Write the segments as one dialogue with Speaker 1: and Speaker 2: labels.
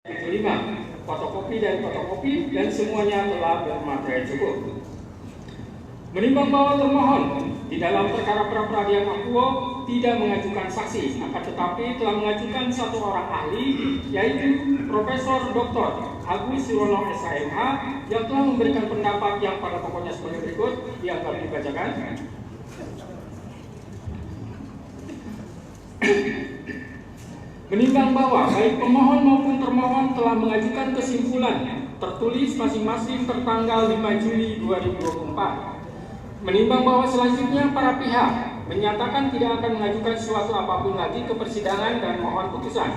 Speaker 1: 5. Fotokopi dan fotokopi dan semuanya telah bermaterai cukup. Menimbang bahwa termohon di dalam perkara pra-peradilan akuo tidak mengajukan saksi, akan tetapi telah mengajukan satu orang ahli, yaitu Profesor Dr. Agus Surono SHMH, yang telah memberikan pendapat yang pada pokoknya sebagai berikut, dianggap dibacakan. Menimbang bahwa baik pemohon maupun termohon telah mengajukan kesimpulan tertulis masing-masing tertanggal 5 Juli 2024. Menimbang bahwa selanjutnya para pihak menyatakan tidak akan mengajukan sesuatu apapun lagi ke persidangan dan mohon putusan.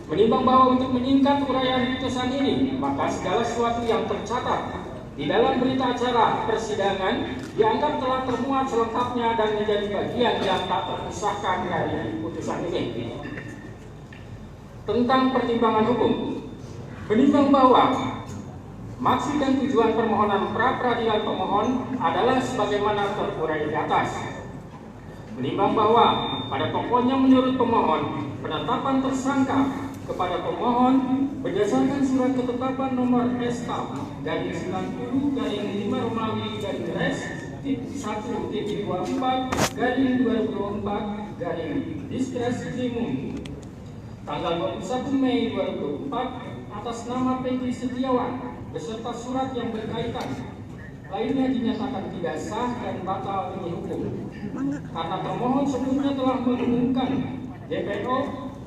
Speaker 1: Menimbang bahwa untuk menyingkat uraian putusan ini, maka segala sesuatu yang tercatat di dalam berita acara persidangan dianggap telah termuat selengkapnya dan menjadi bagian yang tak terpisahkan dari putusan ini. Tentang pertimbangan hukum, menimbang bahwa maksud dan tujuan permohonan pra-peradilan pemohon adalah sebagaimana terurai di atas. Menimbang bahwa pada pokoknya menurut pemohon, penetapan tersangka kepada pemohon berdasarkan surat ketetapan nomor SK/90/5 Romawi /-24/2024 tanggal 21 Mei 2024 atas nama Peggy Setiawan beserta surat yang berkaitan lainnya dinyatakan tidak sah dan batal demi hukum karena termohon sebelumnya telah mengumumkan DPO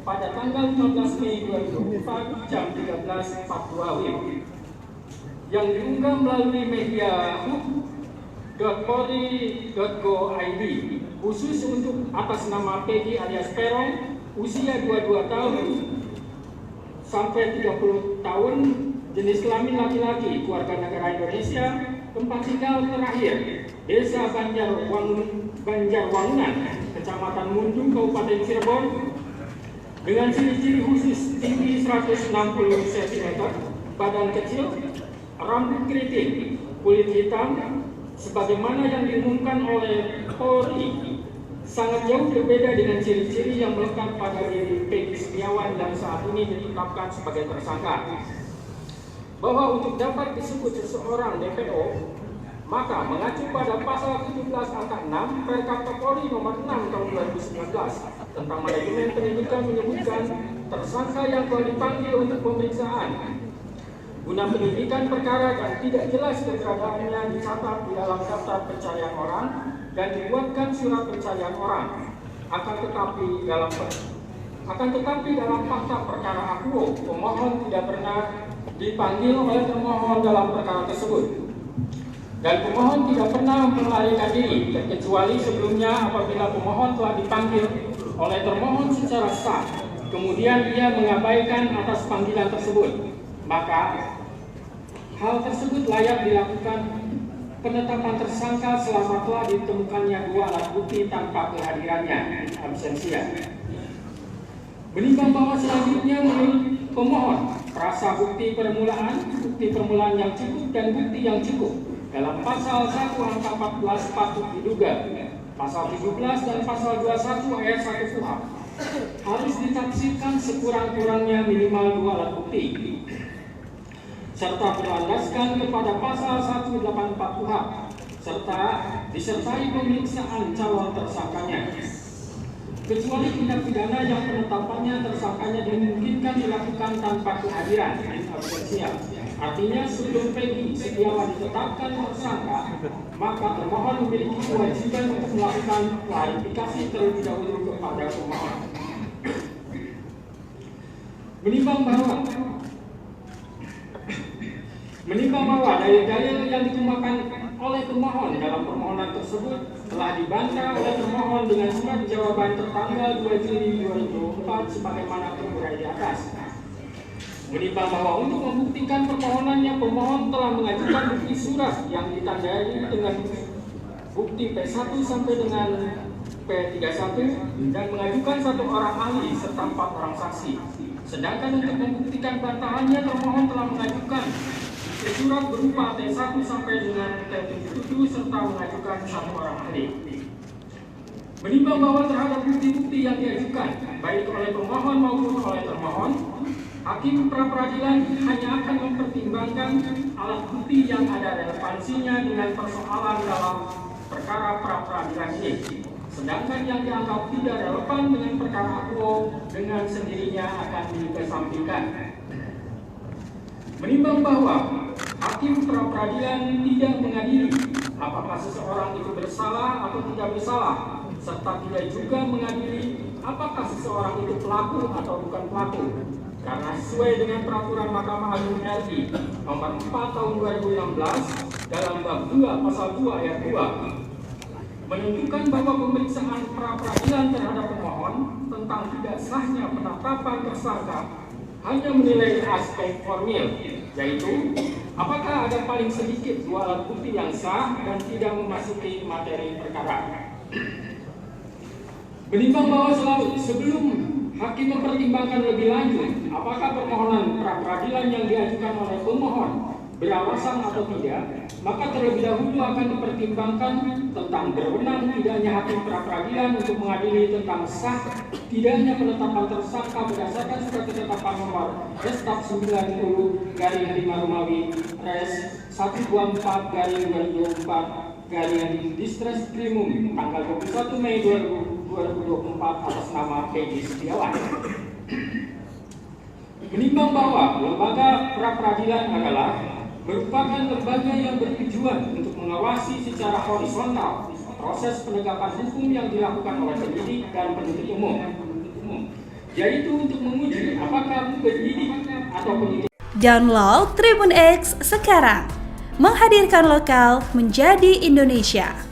Speaker 1: pada tanggal 15 Mei 2024 jam 13.42 WIB yang diunggah melalui media hub.polri.go.id khusus untuk atas nama Peggy alias Peron, usia 22 tahun sampai 30 tahun, jenis kelamin laki-laki, keluarga negara Indonesia, tempat tinggal terakhir Desa Banjarwangunan, Kecamatan Mundung, Kabupaten Cirebon, dengan ciri-ciri khusus tinggi 160 cm, badan kecil, rambut keriting, kulit hitam, sebagaimana yang diumumkan oleh Polri, sangat jauh berbeda dengan ciri-ciri yang melekat pada diri Peggy Setiawan dan saat ini ditetapkan sebagai tersangka. Bahwa untuk dapat disebut seseorang DPO, maka mengacu pada pasal 17 angka 6 Perkap Polri nomor 6 tahun 2019 tentang manajemen pendidikan menyebutkan tersangka yang telah dipanggil untuk pemeriksaan guna penyidikan perkara dan tidak jelas keberadaannya dicatat di dalam daftar pencarian orang dan dibuatkan surat pencarian orang. Akan tetapi dalam fakta perkara akuo, pemohon tidak pernah dipanggil oleh termohon dalam perkara tersebut. Dan pemohon tidak pernah melarikan diri, terkecuali sebelumnya apabila pemohon telah dipanggil oleh termohon secara sah, kemudian ia mengabaikan atas panggilan tersebut. Maka hal tersebut layak dilakukan penetapan tersangka selama telah ditemukannya dua alat bukti tanpa kehadirannya, absensia. Menimbang bahwa selanjutnya menurut pemohon, prasa bukti permulaan yang cukup dan bukti yang cukup dalam pasal 1 angka 14 patut diduga, pasal 17 dan pasal 21 ayat 1 KUHP harus ditafsirkan sekurang-kurangnya minimal dua alat bukti, serta berlandaskan kepada pasal 184 KUHP serta disertai pemeriksaan calon tersangkanya, kecuali tindak pidana yang penetapannya tersangkanya dimungkinkan dilakukan tanpa kehadiran absensia. Artinya sebelum Peggy Setiawan ditetapkan tersangka, maka termohon memiliki kewajiban untuk melakukan klarifikasi terlebih dahulu kepada pemohon. Menimbang bahwa dalil-dalil yang dikemukakan oleh termohon dalam permohonan tersebut telah dibantah oleh termohon dengan surat jawaban tertanggal 2 Juli 2024 sebagaimana terurai di atas. Menimbang bahwa untuk membuktikan permohonannya, pemohon telah mengajukan bukti surat yang ditandai dengan bukti P1 sampai dengan P31 dan mengajukan satu orang ahli serta 4 orang saksi. Sedangkan untuk membuktikan bantahannya, termohon telah mengajukan surat berupa T1 sampai dengan T77 serta mengajukan satu orang ahli. Menimbang bahwa terhadap bukti-bukti yang diajukan baik oleh pemohon maupun oleh termohon hakim pra-peradilan hanya akan mempertimbangkan alat bukti yang ada relevansinya dengan persoalan dalam perkara pra-peradilan ini. Sedangkan yang dianggap tidak relevan dengan perkara akuo dengan sendirinya akan dikesampingkan. Menimbang bahwa hakim pra-peradilan tidak mengadili apakah seseorang itu bersalah atau tidak bersalah, serta tidak juga mengadili apakah seseorang itu pelaku atau bukan pelaku. Karena sesuai dengan peraturan Mahkamah Agung RI nomor 4 tahun 2016 dalam bab 2 pasal 2 ayat 2 menentukan bahwa pemeriksaan pra-peradilan terhadap pemohon tentang tidak sahnya penetapan tersangka hanya menilai aspek formil, yaitu apakah ada paling sedikit 2 alat bukti yang sah dan tidak memasuki materi perkara. Menimbang bahwa sebelum hakim mempertimbangkan lebih lanjut apakah permohonan pra-peradilan yang diajukan oleh pemohon beralasan atau tidak, maka terlebih dahulu akan dipertimbangkan tentang berwenang tidaknya hakim pra-peradilan untuk mengadili tentang sah tidaknya penetapan tersangka berdasarkan surat ketetapan nomor Staf 90 garing 5 Romawi Res 124 garing Distreskrimum tanggal 21 Mei 2024 atas nama Peggy Setiawan. Menimbang bahwa lembaga pra-peradilan adalah merupakan lembaga yang bertujuan untuk mengawasi secara horizontal proses penegakan hukum yang dilakukan oleh penyidik dan penuntut umum, yaitu untuk menguji apakah penyidik atau penyidik.
Speaker 2: Download Tribun X sekarang, menghadirkan lokal menjadi Indonesia.